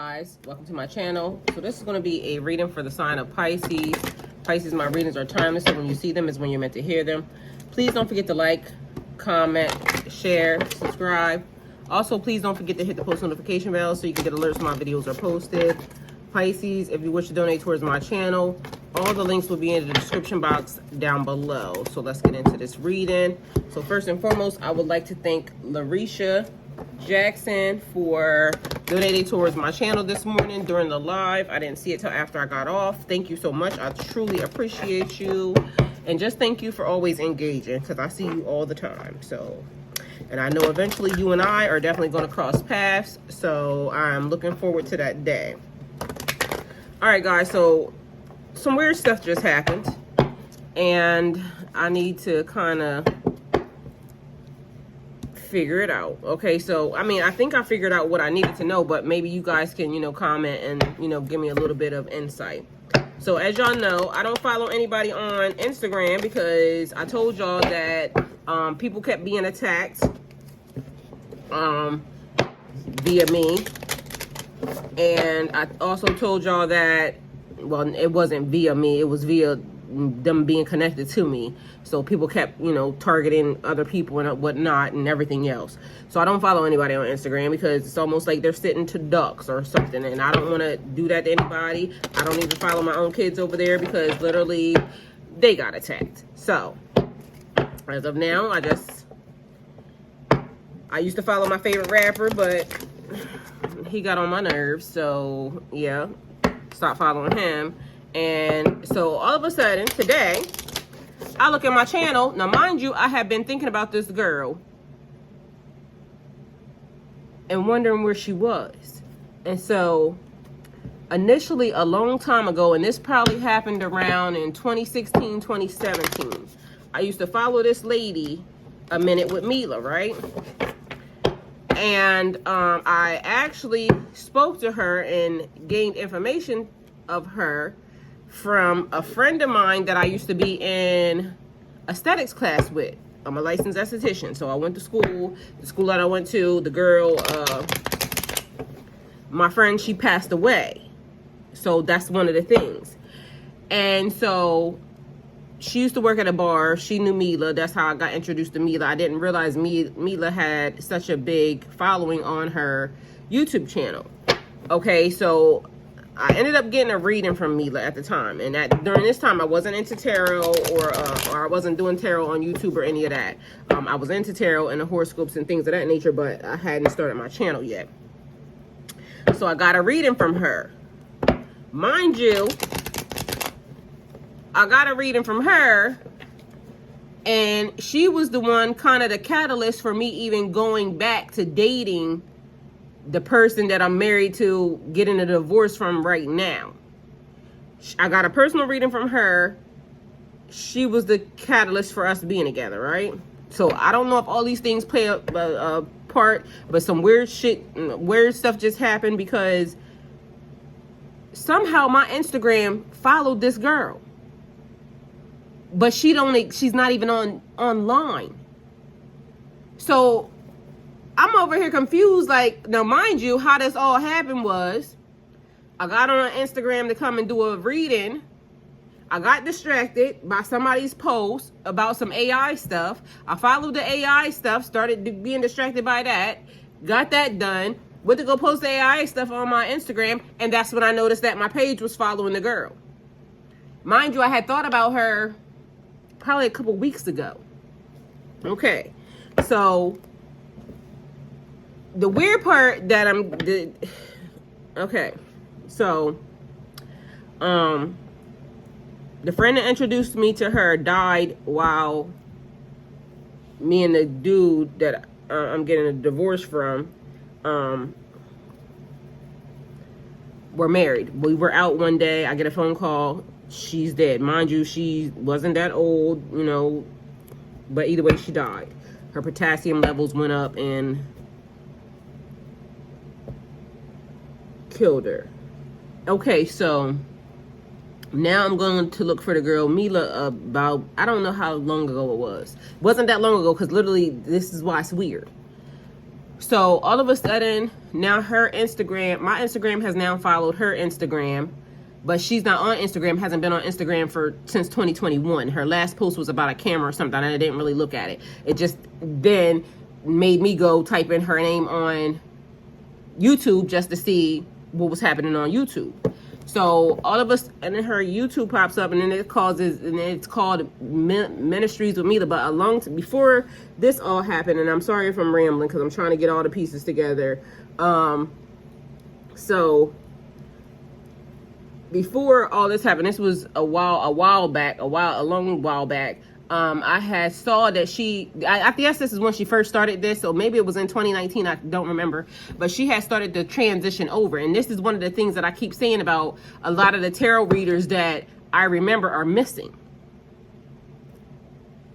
guys, welcome to my channel. So this is going to be a reading for the sign of Pisces. Pisces, my readings are timeless, so when you see them is when you're meant to hear them. Please don't forget to like, comment, share, subscribe. Also, please don't forget to hit the post notification bell so you can get alerts when my videos are posted. Pisces, if you wish to donate towards my channel, all the links will be in the description box down below. So let's get into this reading. So first and foremost, I would like to thank Larisha Jackson for donating towards my channel this morning during the live. I didn't see it till after I got off. Thank you so much. I truly appreciate you. And just thank you for always engaging, because I see you all the time. So, and I know eventually you and I are definitely going to cross paths. So I'm looking forward to that day. All right, guys. So some weird stuff just happened. And I need to kind of figure it out. Okay, so I mean, I think I figured out what I needed to know, but maybe you guys can, comment and, give me a little bit of insight. So as y'all know, I don't follow anybody on Instagram because I told y'all that people kept being attacked via me. And I also told y'all that, well, it wasn't via me, it was via them being connected to me. So people kept, targeting other people and whatnot and everything else. So I don't follow anybody on Instagram because it's almost like they're sitting to ducks or something. And I don't want to do that to anybody. I don't even follow my own kids over there because literally they got attacked. So as of now, I used to follow my favorite rapper, but he got on my nerves. So yeah, stop following him. And so all of a sudden today, I look at my channel. Now, mind you, I have been thinking about this girl and wondering where she was. And so initially a long time ago, and this probably happened around in 2016, 2017, I used to follow this lady, A Minute with Mila, right? And I actually spoke to her and gained information of her from a friend of mine that I used to be in aesthetics class with. I'm a licensed esthetician, so I went to school. The school that I went to, the girl, my friend, she passed away. So that's one of the things. And so she used to work at a bar. She knew Mila. That's how I got introduced to Mila. I didn't realize Mila had such a big following on her YouTube channel. Okay, so I ended up getting a reading from Mila at the time. And during this time, I wasn't into tarot or I wasn't doing tarot on YouTube or any of that. I was into tarot and the horoscopes and things of that nature, but I hadn't started my channel yet. So I got a reading from her. Mind you, I got a reading from her, and she was the one, kind of the catalyst for me even going back to dating the person that I'm married to, getting a divorce from right now. I got a personal reading from her. She was the catalyst for us being together, right? So I don't know if all these things play a part, but some weird stuff just happened because somehow my Instagram followed this girl. But she's not even online. So I'm over here confused. Like, now mind you, how this all happened was I got on Instagram to come and do a reading. I got distracted by somebody's post about some AI stuff. I followed the AI stuff, started being distracted by that, got that done, went to go post the AI stuff on my Instagram, and that's when I noticed that my page was following the girl. Mind you, I had thought about her probably a couple weeks ago. Okay, so the weird part that okay, so the friend that introduced me to her died while me and the dude that I'm getting a divorce from were married. We were out one day. I get a phone call. She's dead. Mind you, she wasn't that old, but either way, she died. Her potassium levels went up and killed her. Okay, so now I'm going to look for the girl Mila about, I don't know how long ago it was. It wasn't that long ago, because literally, this is why it's weird. So all of a sudden, now her Instagram, my Instagram has now followed her Instagram, but she's not on Instagram, hasn't been on Instagram since 2021. Her last post was about a camera or something, and I didn't really look at it. It just then made me go type in her name on YouTube just to see what was happening on YouTube. So all of us, and then her YouTube pops up, and then it's called Ministries with Mila. But before this all happened, and I'm sorry if I'm rambling because I'm trying to get all the pieces together. So before all this happened, this was a long while back. I had saw that I guess this is when she first started this, so maybe it was in 2019, I don't remember, but she had started to transition over. And this is one of the things that I keep saying about a lot of the tarot readers that I remember are missing.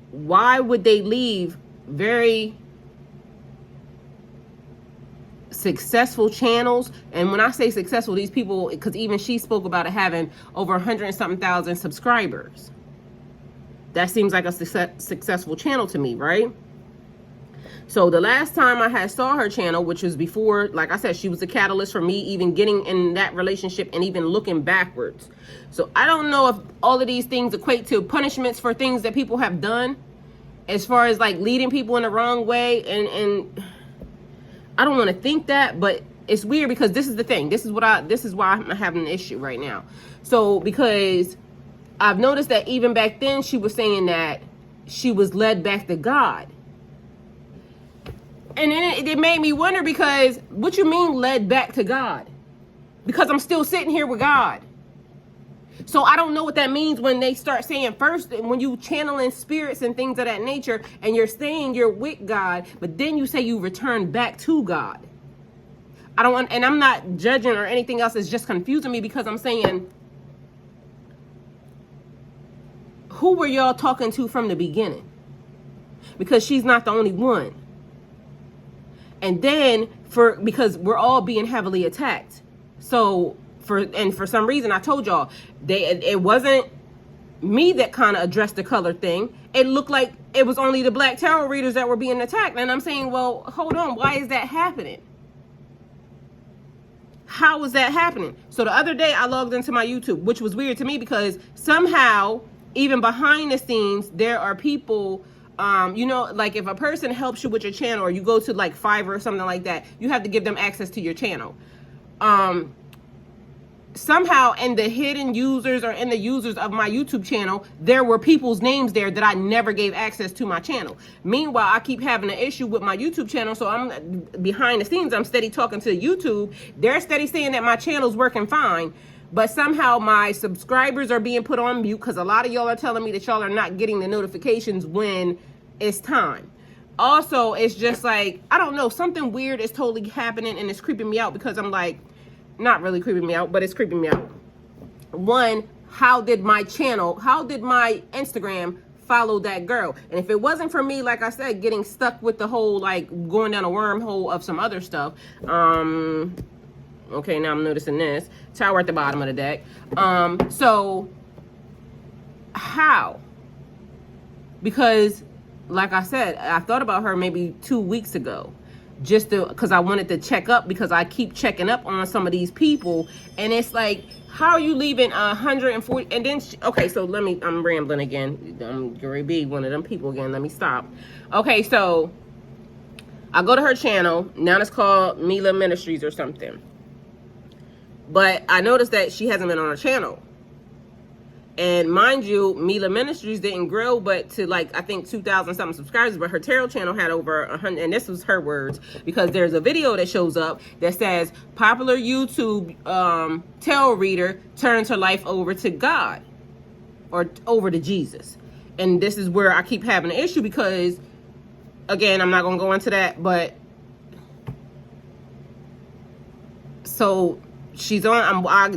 Why would they leave very successful channels? And when I say successful, these people, because even she spoke about it having over 100 and something thousand subscribers. That seems like a successful channel to me, right? So the last time I had saw her channel, which was before, like I said, she was a catalyst for me even getting in that relationship and even looking backwards. So I don't know if all of these things equate to punishments for things that people have done, as far as like leading people in the wrong way. And I don't want to think that, but it's weird because this is the thing. This is why I'm having an issue right now. So because I've noticed that even back then she was saying that she was led back to God. And then it made me wonder, because what you mean led back to God? Because I'm still sitting here with God. So I don't know what that means when they start saying first, when you channeling spirits and things of that nature, and you're saying you're with God, but then you say you return back to God. And I'm not judging or anything else. It's just confusing me, because I'm saying, who were y'all talking to from the beginning? Because she's not the only one. And then because we're all being heavily attacked. So for some reason, I told y'all, it wasn't me that kind of addressed the color thing. It looked like it was only the black tarot readers that were being attacked. And I'm saying, well, hold on, why is that happening? How is that happening? So the other day I logged into my YouTube, which was weird to me, because somehow, even behind the scenes, there are people, like if a person helps you with your channel, or you go to like Fiverr or something like that, you have to give them access to your channel. Somehow in the hidden users, or in the users of my YouTube channel, there were people's names there that I never gave access to my channel. Meanwhile, I keep having an issue with my YouTube channel. So I'm behind the scenes, I'm steady talking to YouTube. They're steady saying that my channel's working fine. But somehow my subscribers are being put on mute, because a lot of y'all are telling me that y'all are not getting the notifications when it's time. Also, it's just like, I don't know, something weird is totally happening, and it's creeping me out, because I'm like, not really creeping me out, but it's creeping me out. One, how did my Instagram follow that girl? And if it wasn't for me, like I said, getting stuck with the whole, like, going down a wormhole of some other stuff, okay, now I'm noticing this tower at the bottom of the deck. So how? Because like I said, I thought about her maybe 2 weeks ago, just because I wanted to check up, because I keep checking up on some of these people, and it's like, how are you leaving 140? And then okay, so I'm rambling again. I'm gonna be one of them people again. Let me stop. Okay, so I go to her channel now. It's called Mila Ministries or something. But I noticed that she hasn't been on her channel. And mind you, Mila Ministries didn't grow but to like, I think 2,000 something subscribers, but her tarot channel had over 100, and this was her words, because there's a video that shows up that says, popular YouTube tarot reader turns her life over to God, or over to Jesus. And this is where I keep having an issue, because again, I'm not going to go into that, but so she's on, I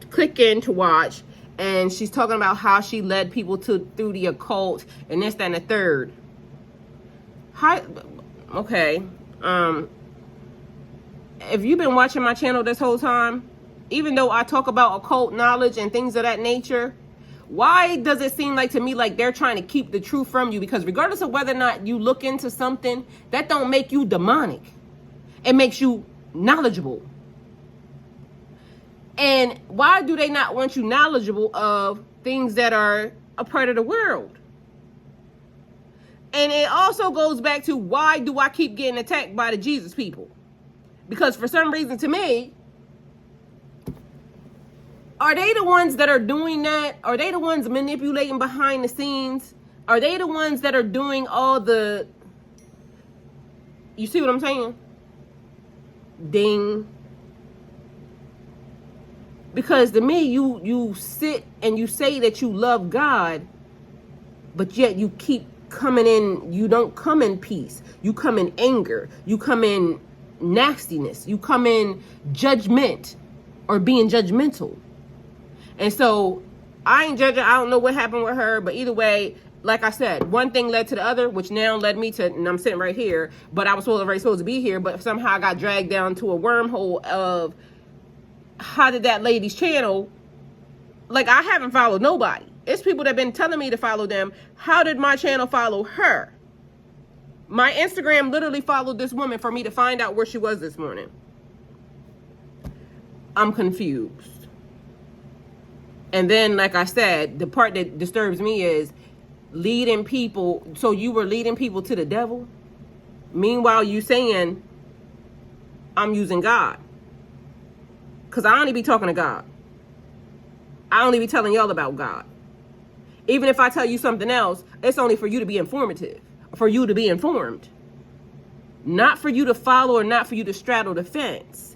click in to watch, and she's talking about how she led people through the occult and this, that, and the third. Okay. If you've been watching my channel this whole time, even though I talk about occult knowledge and things of that nature, why does it seem like to me like they're trying to keep the truth from you? Because regardless of whether or not you look into something, that don't make you demonic. It makes you knowledgeable. And why do they not want you knowledgeable of things that are a part of the world? And it also goes back to, why do I keep getting attacked by the Jesus people? Because for some reason, to me, are they the ones that are doing that? Are they the ones manipulating behind the scenes? Are they the ones that are doing all the... You see what I'm saying? Ding. Because to me, you sit and you say that you love God, but yet you keep coming in, you don't come in peace. You come in anger. You come in nastiness. You come in judgment or being judgmental. And so I ain't judging. I don't know what happened with her, but either way, like I said, one thing led to the other, which now led me to, and I'm sitting right here, but I was already supposed to be here, but somehow I got dragged down to a wormhole of, how did that lady's channel, like, I haven't followed nobody. It's people that have been telling me to follow them. How did my channel follow her? My Instagram literally followed this woman for me to find out where she was this morning. I'm confused. And then, like I said, the part that disturbs me is leading people. So you were leading people to the devil? Meanwhile, you saying, I'm using God. Because I only be talking to God. I only be telling y'all about God. Even if I tell you something else, it's only for you to be informative. For you to be informed. Not for you to follow or not for you to straddle the fence.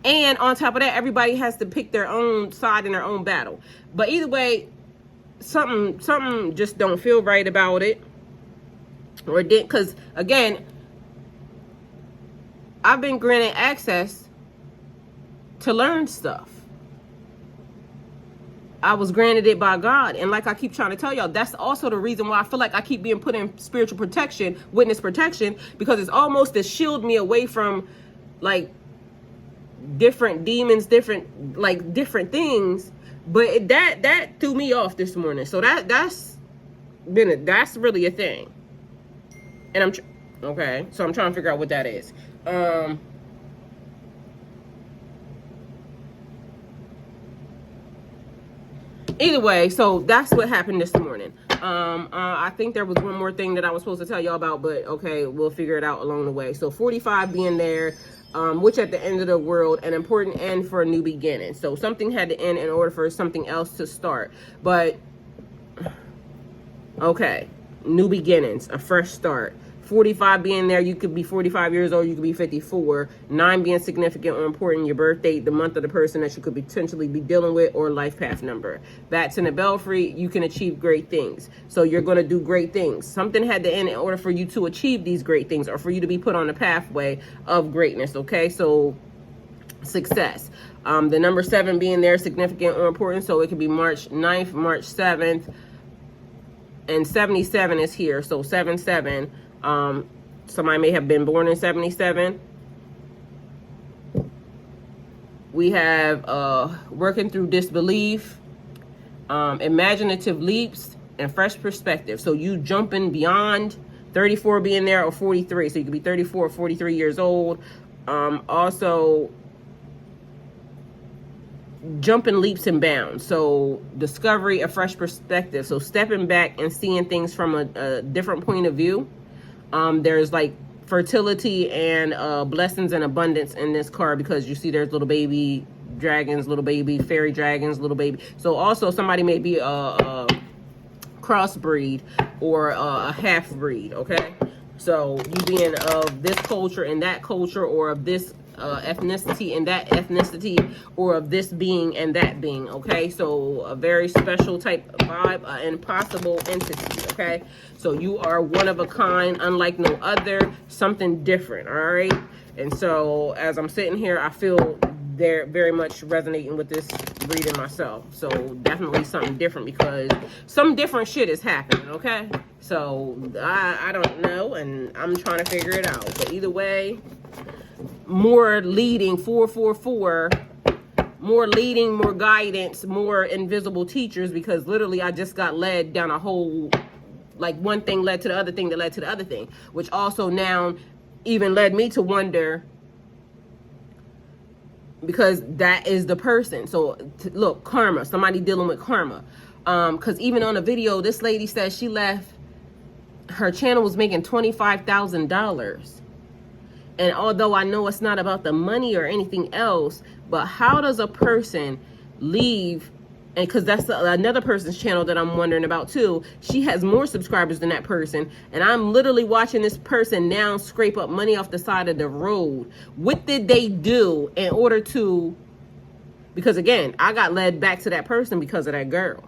And on top of that, everybody has to pick their own side in their own battle. But either way, something just don't feel right about it. Or did, because again, I've been granted access to learn stuff. I was granted it by God. And like I keep trying to tell y'all, that's also the reason why I feel like I keep being put in spiritual protection, witness protection, because it's almost to shield me away from like different demons, different things. But that threw me off this morning. So that's really a thing. And okay, so I'm trying to figure out what that is. Either way, so that's what happened this morning. I think there was one more thing that I was supposed to tell y'all about, but okay, we'll figure it out along the way. So 45 being there, which at the end of the world, an important end for a new beginning. So something had to end in order for something else to start. But, okay, new beginnings, a fresh start. 45 being there, you could be 45 years old, you could be 54. 9 being significant or important, your birth date, the month of the person that you could potentially be dealing with, or life path number. Bats in the belfry, you can achieve great things. So you're going to do great things. Something had to end in order for you to achieve these great things, or for you to be put on the pathway of greatness, okay? So success. The number 7 being there, significant or important, so it could be March 9th, March 7th, and 77 is here, so 7-7. Somebody may have been born in 77. We have working through disbelief, imaginative leaps, and fresh perspective. So you jumping beyond 34 being there, or 43. So you could be 34 or 43 years old. Also jumping leaps and bounds. So discovery, a fresh perspective. So stepping back and seeing things from a different point of view. There's like fertility and blessings and abundance in this card, because you see there's little baby dragons, little baby fairy dragons, little baby. So also somebody may be a crossbreed or a half breed, okay? So you being of this culture and that culture, or of this ethnicity and that ethnicity, or of this being and that being, okay? So a very special type of vibe, impossible entity, okay? So you are one of a kind, unlike no other, something different, all right? And so as I'm sitting here, I feel they're very much resonating with this reading myself. So definitely something different, because some different shit is happening, okay? So I don't know, and I'm trying to figure it out. But either way, more leading, 444, more leading, more guidance, more invisible teachers, because literally I just got led down a whole, like one thing led to the other thing that led to the other thing, which also now even led me to wonder, because that is the person. So look, karma, somebody dealing with karma. Because even on a video, this lady says she left, her channel was making $25,000. And although I know it's not about the money or anything else, but how does a person leave? And because that's another person's channel that I'm wondering about too. She has more subscribers than that person. And I'm literally watching this person now scrape up money off the side of the road. What did they do in order to, because again, I got led back to that person because of that girl.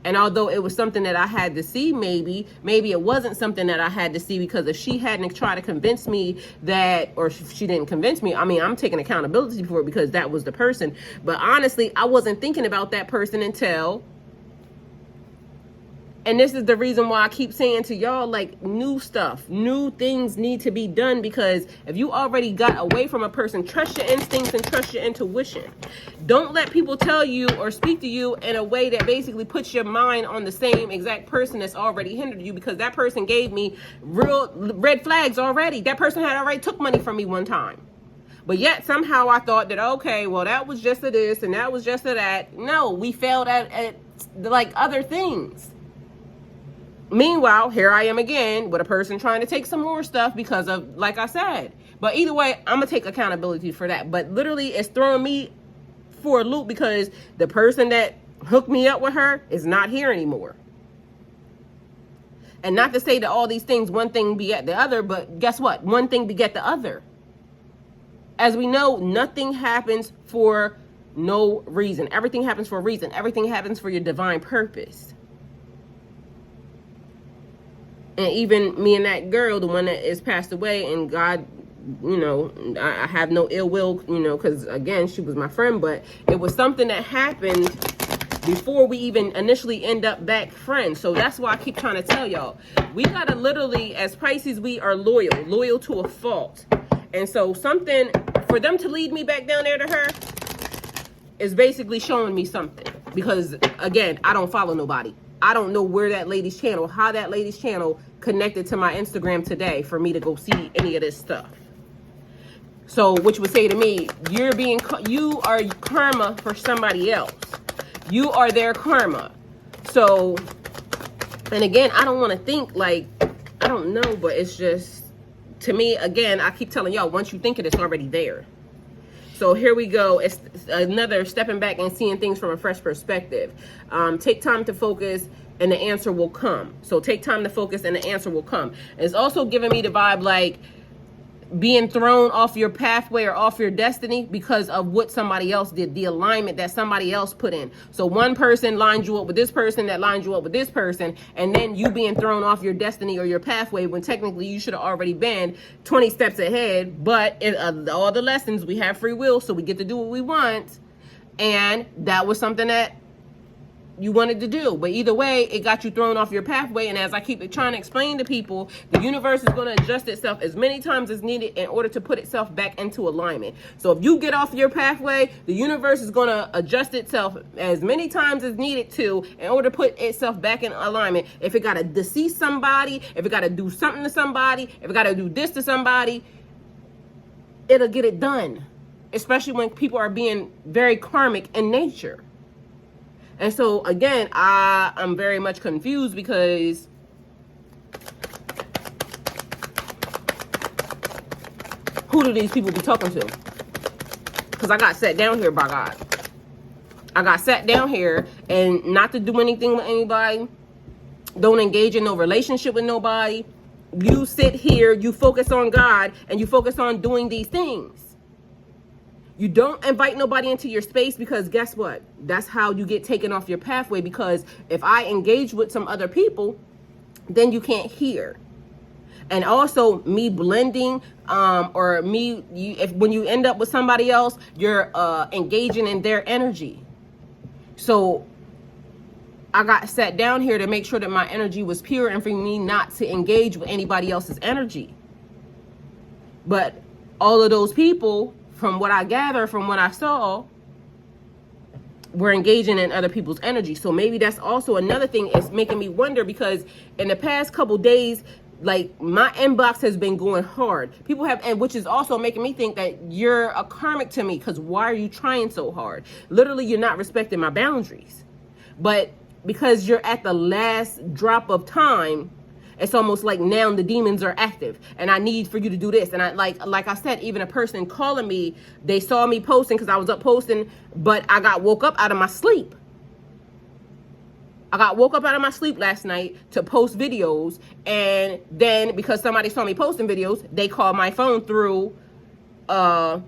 And although it was something that I had to see, maybe it wasn't something that I had to see, because if she hadn't tried to convince me that, or she didn't convince me, I mean, I'm taking accountability for it because that was the person. But honestly, I wasn't thinking about that person until, and this is the reason why I keep saying to y'all, like, new stuff, new things need to be done, because if you already got away from a person, trust your instincts and trust your intuition. Don't let people tell you or speak to you in a way that basically puts your mind on the same exact person that's already hindered you, because that person gave me real red flags already. That person had already took money from me one time. But yet somehow I thought that, okay, well, that was just a this and that was just a that. No, we failed at like other things. Meanwhile, here I am again with a person trying to take some more stuff because of, like I said. But either way, I'm going to take accountability for that. But literally, it's throwing me for a loop because the person that hooked me up with her is not here anymore. And not to say that all these things, one thing beget the other, but guess what? One thing beget the other. As we know, nothing happens for no reason. Everything happens for a reason. Everything happens for your divine purpose. And even me and that girl, the one that is passed away, and God, you know, I have no ill will, you know, because again, she was my friend, but it was something that happened before we even initially end up back friends. So that's why I keep trying to tell y'all, we gotta literally, as Pisces, we are loyal to a fault. And so something, for them to lead me back down there to her, is basically showing me something. Because again, I don't follow nobody. I don't know where that lady's channel, how that lady's channel connected to my Instagram today for me to go see any of this stuff. So, which would say to me, you are karma for somebody else. You are their karma. So, and again, I don't want to think like, I don't know, but it's just, to me, again, I keep telling y'all, once you think it, it's already there. So here we go. It's another stepping back and seeing things from a fresh perspective. Take time to focus and the answer will come. So take time to focus and the answer will come. It's also giving me the vibe like being thrown off your pathway or off your destiny because of what somebody else did, the alignment that somebody else put in. So one person lined you up with this person that lined you up with this person, and then you being thrown off your destiny or your pathway when technically you should have already been 20 steps ahead. But in all the lessons, we have free will, so we get to do what we want. And that was something that you wanted to do. But either way, it got you thrown off your pathway. And as I keep trying to explain to people, the universe is going to adjust itself as many times as needed in order to put itself back into alignment. So if you get off your pathway, the universe is going to adjust itself as many times as needed to in order to put itself back in alignment. If it got to decease somebody, if it got to do something to somebody, if it got to do this to somebody, it'll get it done. Especially when people are being very karmic in nature. And so, again, I'm very much confused because who do these people be talking to? Because I got sat down here by God. I got sat down here and not to do anything with anybody. Don't engage in no relationship with nobody. You sit here, you focus on God, and you focus on doing these things. You don't invite nobody into your space because guess what? That's how you get taken off your pathway, because if I engage with some other people, then you can't hear. And also me blending or when you end up with somebody else, you're engaging in their energy. So I got sat down here to make sure that my energy was pure and for me not to engage with anybody else's energy. But all of those people, from what I gather, from what I saw, we're engaging in other people's energy. So maybe that's also another thing is making me wonder, because in the past couple days, Like, my inbox has been going hard. People have, and which is also making me think that you're a karmic to me, because why are you trying so hard? Literally, you're not respecting my boundaries. But because you're at the last drop of time, it's almost like now the demons are active and I need for you to do this. And I like I said, even a person calling me, they saw me posting because I was up posting, but I got woke up out of my sleep. I got woke up out of my sleep last night to post videos, and then because somebody saw me posting videos, they called my phone through the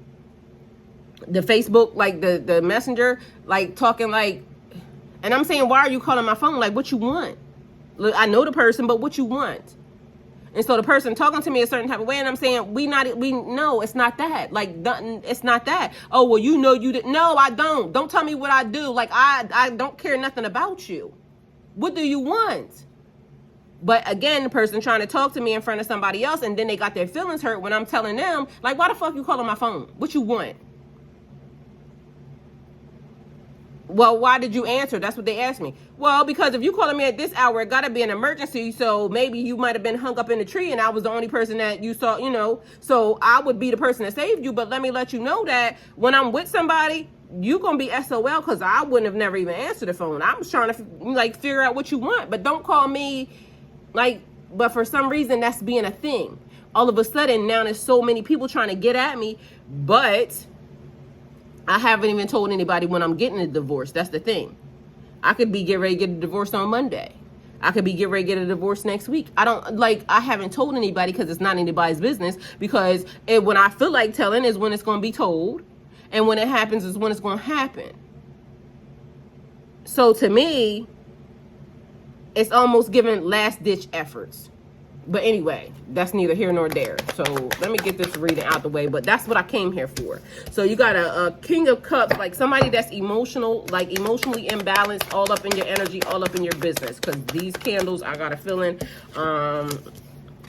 Facebook, like the messenger, like talking like, and I'm saying, why are you calling my phone? Like, what you want? Look, I know the person, but what you want? And so the person talking to me a certain type of way, and I'm saying, no, it's not that. Like, it's not that. Oh, well, you know you didn't. No, I don't. Don't tell me what I do. Like, I don't care nothing about you. What do you want? But again, the person trying to talk to me in front of somebody else, and then they got their feelings hurt when I'm telling them, like, why the fuck you calling my phone? What you want? Well, why did you answer? That's what they asked me. Well, because if you calling me at this hour, it got to be an emergency. So maybe you might have been hung up in the tree and I was the only person that you saw, you know. So I would be the person that saved you. But let me let you know that when I'm with somebody, you going to be SOL, because I wouldn't have never even answered the phone. I was trying to like figure out what you want. But don't call me like, but for some reason that's being a thing. All of a sudden now there's so many people trying to get at me, but I haven't even told anybody when I'm getting a divorce. That's the thing. I could be getting ready to get a divorce on Monday. I could be getting ready to get a divorce next week. I haven't told anybody because it's not anybody's business. Because when I feel like telling is when it's going to be told. And when it happens is when it's going to happen. So to me, it's almost giving last ditch efforts. But anyway, that's neither here nor there. So let me get this reading out the way. But that's what I came here for. So you got a King of Cups, like somebody that's emotional, like emotionally imbalanced, all up in your energy, all up in your business. Because these candles, I got a feeling,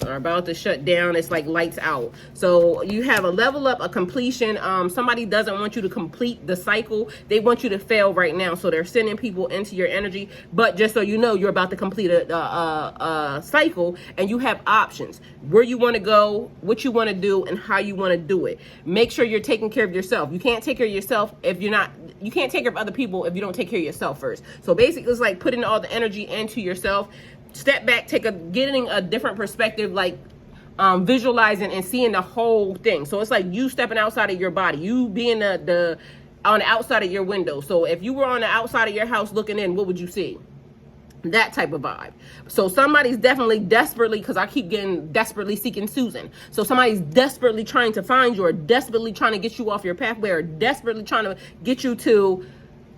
are about to shut down. It's like lights out. So you have a level up, a completion. Somebody doesn't want you to complete the cycle. They want you to fail right now. So they're sending people into your energy. But just so you know, you're about to complete a cycle, and you have options where you want to go, what you want to do, and how you want to do it. Make sure you're taking care of yourself. You can't take care of yourself if you're not, you can't take care of other people if you don't take care of yourself first. So basically it's like putting all the energy into yourself. Step back, getting a different perspective, like visualizing and seeing the whole thing. So it's like you stepping outside of your body, you being on the outside of your window. So if you were on the outside of your house looking in, what would you see? That type of vibe. So somebody's definitely desperately, because I keep getting desperately seeking Susan. So somebody's desperately trying to find you, or desperately trying to get you off your pathway, or desperately trying to get you to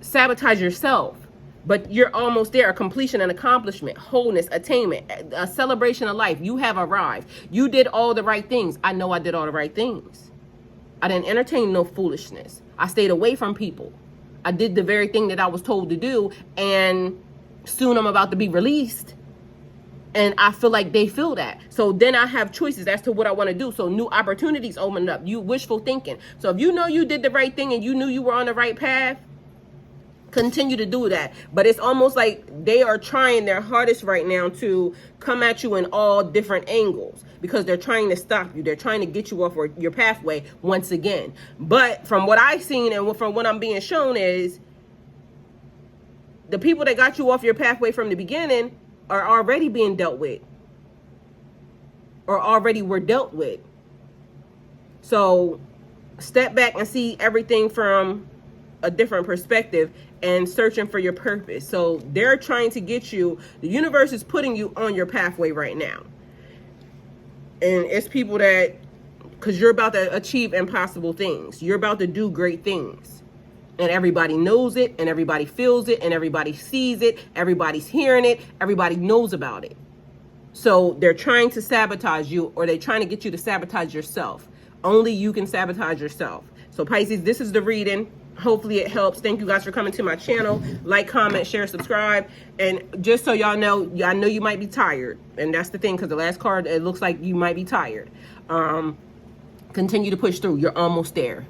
sabotage yourself. But you're almost there. A completion, an accomplishment, wholeness, attainment, a celebration of life. You have arrived. You did all the right things. I know I did all the right things. I didn't entertain no foolishness. I stayed away from people. I did the very thing that I was told to do. And soon I'm about to be released. And I feel like they feel that. So then I have choices as to what I want to do. So new opportunities open up. You wishful thinking. So if you know you did the right thing and you knew you were on the right path, continue to do that. But it's almost like they are trying their hardest right now to come at you in all different angles, because they're trying to stop you. They're trying to get you off your pathway once again. But from what I've seen and from what I'm being shown is the people that got you off your pathway from the beginning are already being dealt with, or already were dealt with. So step back and see everything from a different perspective and searching for your purpose. So they're trying to get you, the universe is putting you on your pathway right now. And it's people that, because you're about to achieve impossible things. You're about to do great things. And everybody knows it, and everybody feels it, and everybody sees it. Everybody's hearing it. Everybody knows about it. So they're trying to sabotage you, or they're trying to get you to sabotage yourself. Only you can sabotage yourself. So Pisces, this is the reading. Hopefully it helps. Thank you guys for coming to my channel. Like, comment, share, subscribe. And just so y'all know, I know you might be tired. And that's the thing, because the last card, it looks like you might be tired. Continue to push through. You're almost there.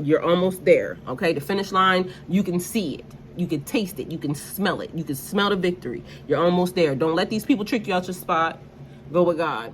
You're almost there. Okay, the finish line, you can see it. You can taste it. You can smell it. You can smell the victory. You're almost there. Don't let these people trick you out your spot. Go with God.